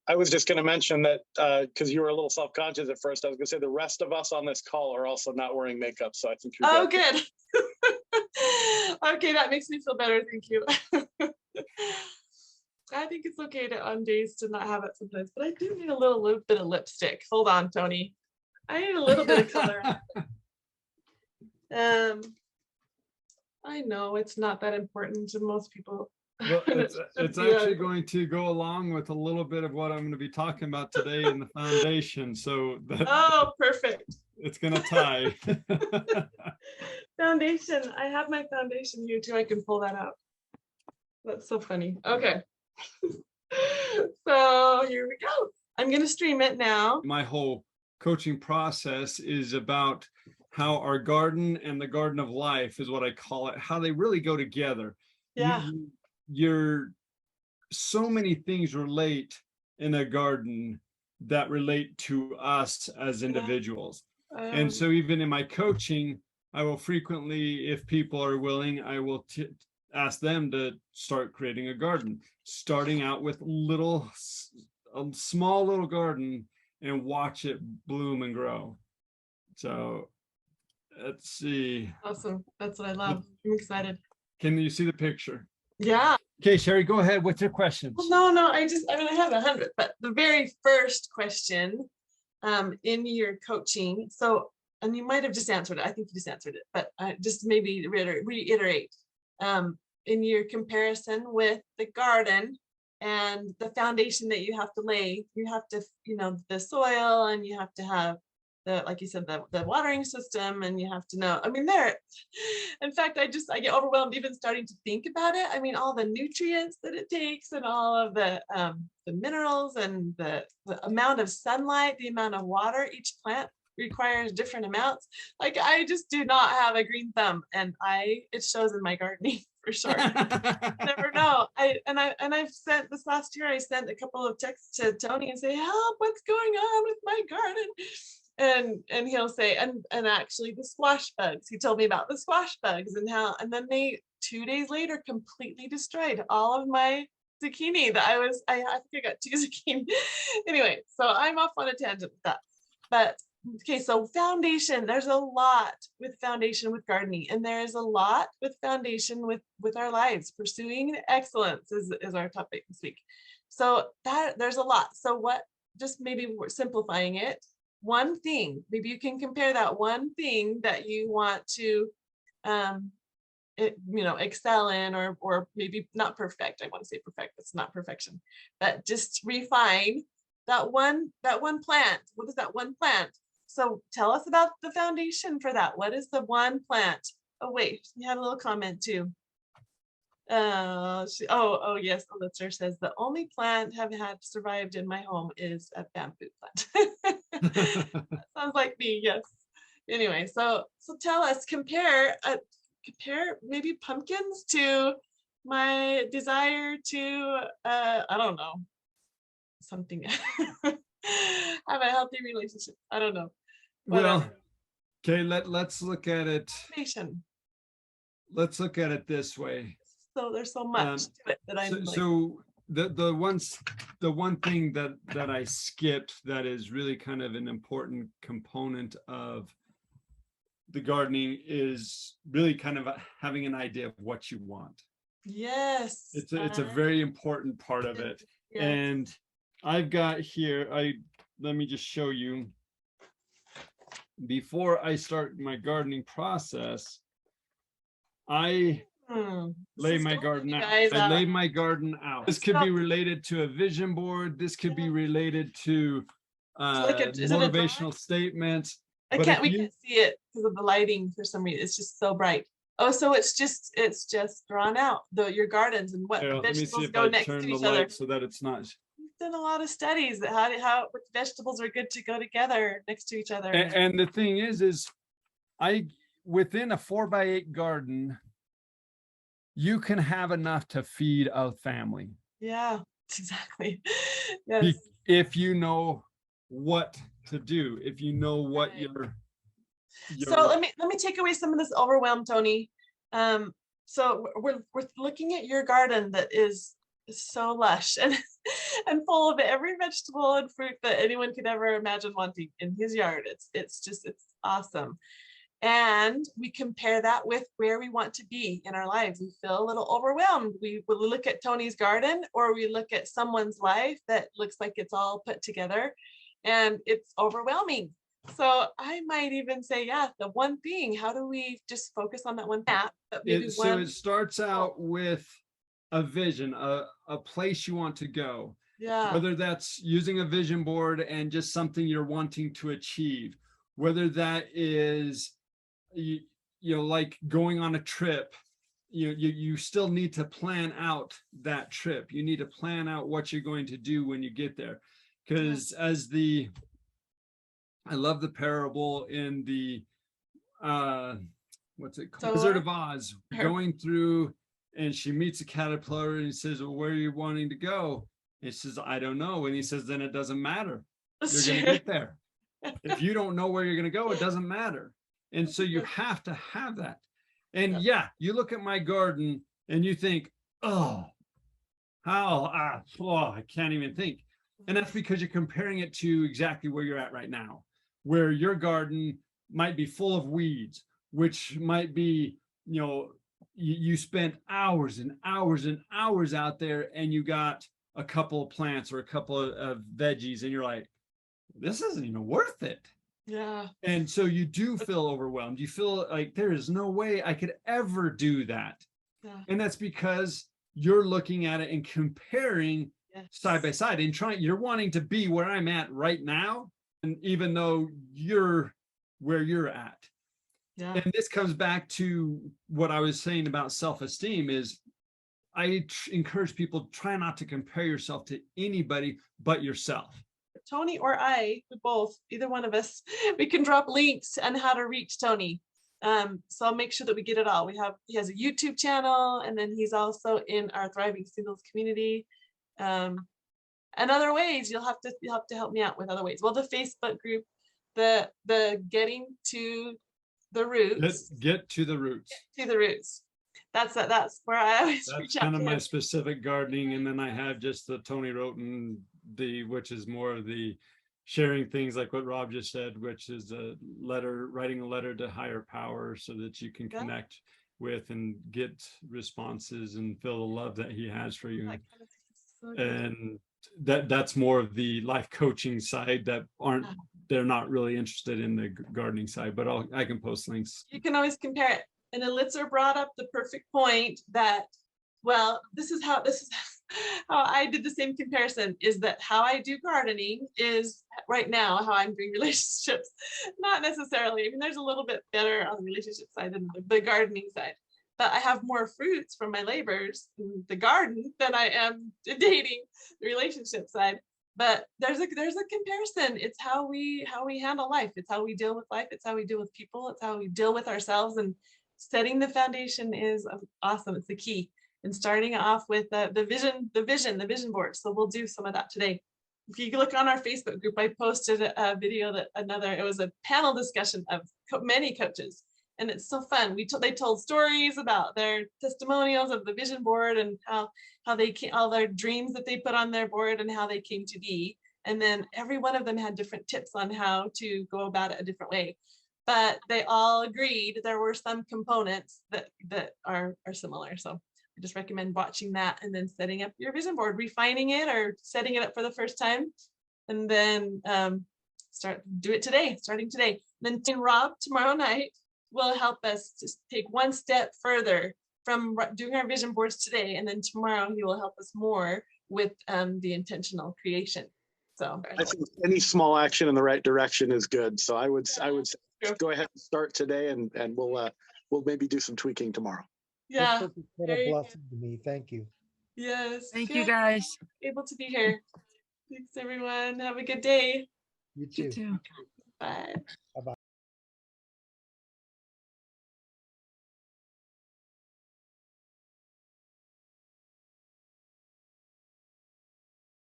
I was just going to mention that because you were a little self-conscious at first, I was going to say the rest of us on this call are also not wearing makeup, so I think you're Oh, good. Okay, that makes me feel better. Thank you. I think it's okay on days to not have it sometimes, but I do need a little bit of lipstick. Hold on, Tony. I need a little bit of color. I know it's not that important to most people. Well, it's actually going to go along with a little bit of what I'm going to be talking about today in the foundation. So oh, perfect. It's going to tie. Foundation. I have my foundation here too. I can pull that out. That's so funny. Okay. So here we go. I'm going to stream it now. My whole coaching process is about how our garden and the garden of life is what I call it, how they really go together. Yeah. So many things relate in a garden that relate to us as individuals. And so even in my coaching, I will frequently, if people are willing, I will ask them to start creating a garden, starting out with a small little garden and watch it bloom and grow. So let's see. Awesome. That's what I love. I'm excited. Can you see the picture? Yeah. Okay, Sherry, go ahead. What's your questions? Well, no, I have 100, but the very first question in your coaching, so, and you might have just answered it. I think you just answered it, but just maybe reiterate in your comparison with the garden and the foundation that you have to lay, you have to, the soil, and you have to have like you said, the watering system, and you have to know, in fact, I get overwhelmed even starting to think about it. All the nutrients that it takes and all of the minerals and the amount of sunlight, the amount of water each plant requires different amounts. Like, I just do not have a green thumb, and it shows in my gardening for sure. Never know. I've sent this last year, I sent a couple of texts to Tony and say, help, what's going on with my garden? And he'll say, and actually the squash bugs, he told me about the squash bugs and then they 2 days later completely destroyed all of my zucchini that I think I got 2 zucchini. Anyway, so I'm off on a tangent with that. But okay, so foundation, there's a lot with foundation with gardening, and there is a lot with foundation with our lives. Pursuing excellence is our topic this week. So there's a lot. So just maybe we're simplifying it. One thing, maybe you can compare that one thing that you want to, excel in, or maybe not perfect. I want to say perfect. It's not perfection, but just refine that one plant. What is that one plant? So tell us about the foundation for that. What is the one plant? Oh wait, you had a little comment too. Yes, the listener says the only plant have had survived in my home is a bamboo plant. That sounds like me, yes. Anyway, so tell us, compare maybe pumpkins to my desire to I don't know, something have a healthy relationship. I don't know. Well, okay, let's look at it. Let's look at it this way. So there's so much to it that I like. So the one thing that I skipped that is really kind of an important component of the gardening is really kind of having an idea of what you want. Yes. It's a very important part of it. Yes. And I've got here, let me just show you. Before I start my gardening process, I lay my garden out. I lay my garden out. This could be related to a vision board. This could be related to motivational statements. We can't see it because of the lighting for some reason. It's just so bright. Oh, so it's just drawn out your gardens and what vegetables go next to each other, so that it's not. We've done a lot of studies that how which vegetables are good to go together next to each other. And the thing is within a 4x8 garden, you can have enough to feed a family. Yeah, exactly. Yes. If you know what to do, if you know what your So let me take away some of this overwhelm, Tony. So we're looking at your garden that is is so lush and and full of every vegetable and fruit that anyone could ever imagine wanting in his yard. It's awesome. And we compare that with where we want to be in our lives. We feel a little overwhelmed. We will look at Tony's garden, or we look at someone's life that looks like it's all put together and it's overwhelming. So I might even say, yeah, the one thing, how do we just focus on that one map? So it starts out with a vision, a place you want to go. Yeah. Whether that's using a vision board and just something you're wanting to achieve, whether that is, you know, like going on a trip, you still need to plan out that trip. You need to plan out what you're going to do when you get there. Because I love the parable in the, what's it called? Wizard of Oz, going through, and she meets a caterpillar and he says, well, where are you wanting to go? And she says, I don't know. And he says, then it doesn't matter. You're going to get there. If you don't know where you're going to go, it doesn't matter. And so you have to have that. And yeah, you look at my garden and you think, oh, I can't even think. And that's because you're comparing it to exactly where you're at right now, where your garden might be full of weeds, which might be, you know, you spent hours and hours and hours out there and you got a couple of plants or a couple of veggies and you're like, this isn't even worth it. Yeah. And so you do feel overwhelmed. You feel like there is no way I could ever do that. Yeah. And that's because you're looking at it and comparing side by side and you're wanting to be where I'm at right now. And even though you're where you're at. Yeah. And this comes back to what I was saying about self-esteem is I encourage people, try not to compare yourself to anybody but yourself. Tony or I, both, either one of us, we can drop links on how to reach Tony. So I'll make sure that we get it all. He has a YouTube channel, and then he's also in our Thriving Singles community. And other ways, you'll have to help me out with other ways. Well, the Facebook group, the getting to the roots. Get to the roots. Get to the roots. That's where I always reach out. That's kind of my specific gardening, and then I have just the Tony Rhoton, which is more of the sharing things like what Rob just said, which is writing a letter to higher power so that you can connect with and get responses and feel the love that he has for you. And that's more of the life coaching side that they're not really interested in the gardening side, but I can post links. You can always compare it. And Elitzer brought up the perfect point that, well, this is how I did the same comparison, is that how I do gardening is right now how I'm doing relationships. Not necessarily. I mean, there's a little bit better on the relationship side than the gardening side, but I have more fruits from my labors in the garden than I am dating the relationship side. But there's a comparison. It's how we handle life. It's how we deal with life. It's how we deal with people. It's how we deal with ourselves. And setting the foundation is awesome. It's the key. And starting off with the vision board. So we'll do some of that today. If you look on our Facebook group, I posted a video it was a panel discussion of many coaches. And it's so fun. They told stories about their testimonials of the vision board and how they came, all their dreams that they put on their board and how they came to be. And then every one of them had different tips on how to go about it a different way. But they all agreed there were some components that are similar. So I just recommend watching that and then setting up your vision board, refining it or setting it up for the first time. And then do it today, starting today. And then Rob tomorrow night will help us just take one step further from doing our vision boards today. And then tomorrow he will help us more with the intentional creation. So I think any small action in the right direction is good. So I would say go ahead and start today, and we'll maybe do some tweaking tomorrow. Yeah. This is what a blessing to me. Thank you. Yes. Thank you, guys. Able to be here. Thanks, everyone. Have a good day. You too. You too. Bye. Bye-bye.